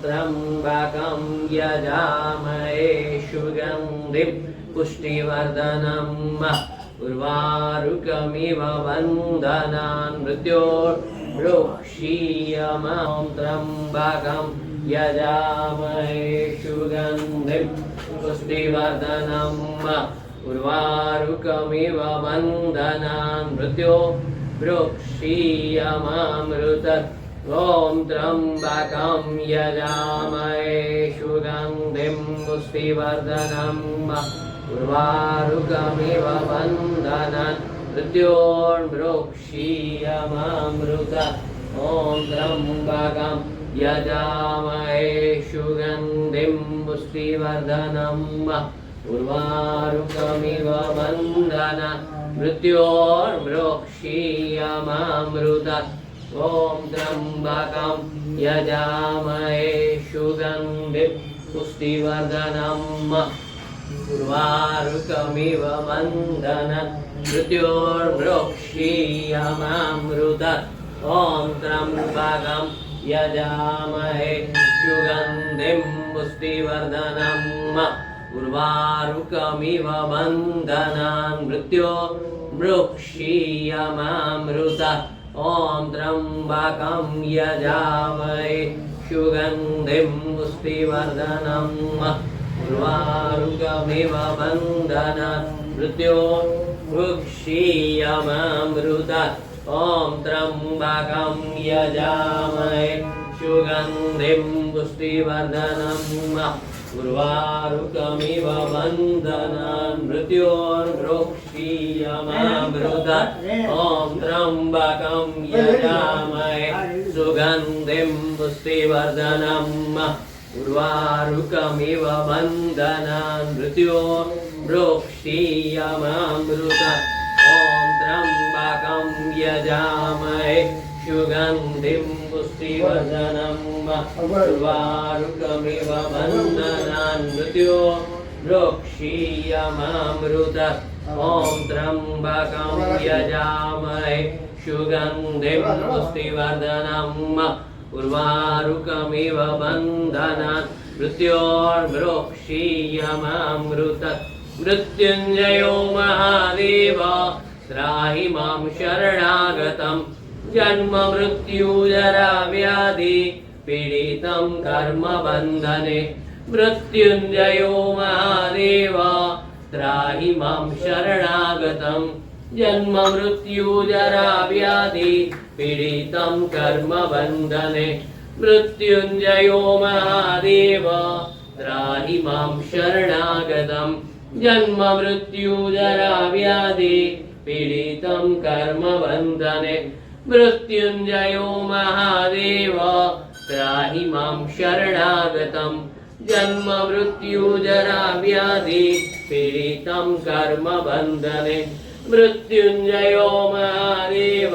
त्र्यम्बकं यजामहे सुगन्धिं पुष्टिवर्धनम् उर्वारुकमिव बन्धनान् मृत्योर्मुक्षीयमां त्र्यम्बकं यजामहे सुगन्धिं पुष्टिवर्धनम् उर्वारुकमिव बन्धनान् मृत्योर्मुक्षीयमामृतत् ॐ त्र्यम्बकं यजामहे सुगन्धिं पुष्टिवर्धनम् उर्वारुकमिव बन्धनान् मृत्योर्मुक्षीयमामृतत् ॐ त्र्यम्बकं यजामहे सुगन्धिं पुष्टिवर्धनम् उर्वारुकमिव बन्धनान् मृत्योर्मुक्षीयमामृतत् ॐ त्र्यम्बकं यजामहे सुगन्धिं पुष्टिवर्धनम् उर्वारुकमिव बन्धनान् मृत्योर्मुक्षीयमामृतत् ॐ त्र्यम्बकं यजामहे सुगन्धिं पुष्टिवर्धनम् उर्वारुकमिव बन्धनान् मृत्योर्मुक्षीयमामृतत् ॐ त्र्यम्बकं यजामहे सुगन्धिं पुष्टिवर्धनम् उर्वारुकमिव बन्धनान् मृत्योर्मुक्षीयमामृतत् ॐ त्र्यम्बकं यजामहे सुगन्धिं पुष्टिवर्धनम् उर्वारुकमिव बन्धनान् मृत्योर्मुक्षीयमामृतत् ॐ त्र्यम्बकं यजामहे सुगन्धिं पुष्टिवर्धनम् उर्वारुकमिव बन्धनान् मृत्योर्मुक्षीयमामृतत् ॐ त्र्यम्बकं यजामहे सुगन्धिं पुष्टिवर्धनम् उर्वारुकमिव बन्धनान् मृत्योर्मुक्षीयमामृतत् ॐ त्र्यम्बकं यजामहे सुगन्धिं पुष्टिवर्धनम् उर्वारुकमिव बन्धनान् मृत्योर्मुक्षीयमामृतत् मृत्युञ्जयो महादेव त्राहि मां शरणागतम् जन्म मृत्यु जरा व्याधि पीडितं कर्म बन्धने मृत्युञ्जयो महादेव त्राहि मां शरणागतम् जन्म मृत्यु जरा व्याधि पीडितं कर्म बन्धने मृत्युञ्जयो महादेव त्राहि मां शरणागतम् जन्म मृत्यु जरा व्याधि पीडितं कर्म बन्धने मृत्युञ्जयो महादेव त्राहि मां शरणागतम् जन्म मृत्यु जरा व्याधि पीडितं कर्म बन्धने मृत्युञ्जयो महादेव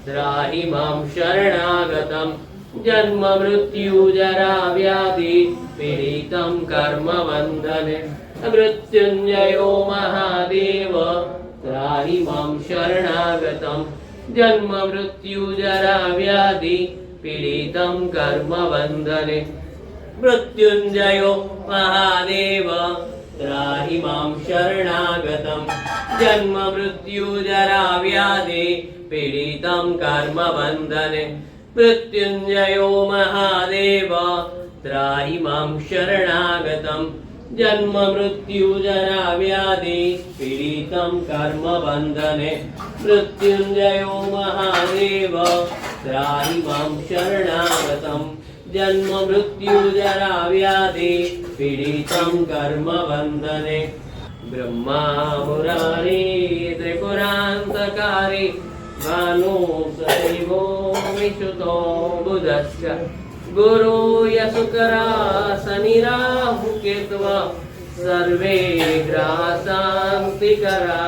त्राहि मां शरणागतम् जन्म मृत्यु जरा व्याधि पीडितं कर्म बन्धने मृत्युञ्जयो महादेव त्राहि मां शरणागतम् जन्म मृत्यु जरा व्याधि पीडितं कर्म बन्धने मृत्युञ्जयो महादेव त्राहि मां शरणागतम् जन्म मृत्यु जरा व्याधि पीडितं कर्म बन्धने मृत्युञ्जयो महादेव त्राहि मां शरणागतम् जन्म मृत्यु जरा व्याधि पीडितं कर्म बन्धने मृत्युञ्जयो महादेव त्राहि मां शरणागतम् जन्म मृत्यु जरा व्याधि पीडितं कर्म बन्धने ब्रह्मा मुरारी त्रिपुरान्तकारी भानु सदैवो विशुतो बुधस्य गुरु यशुकरा शनिराहु केतवः सर्वे ग्रहाः शान्तिकरा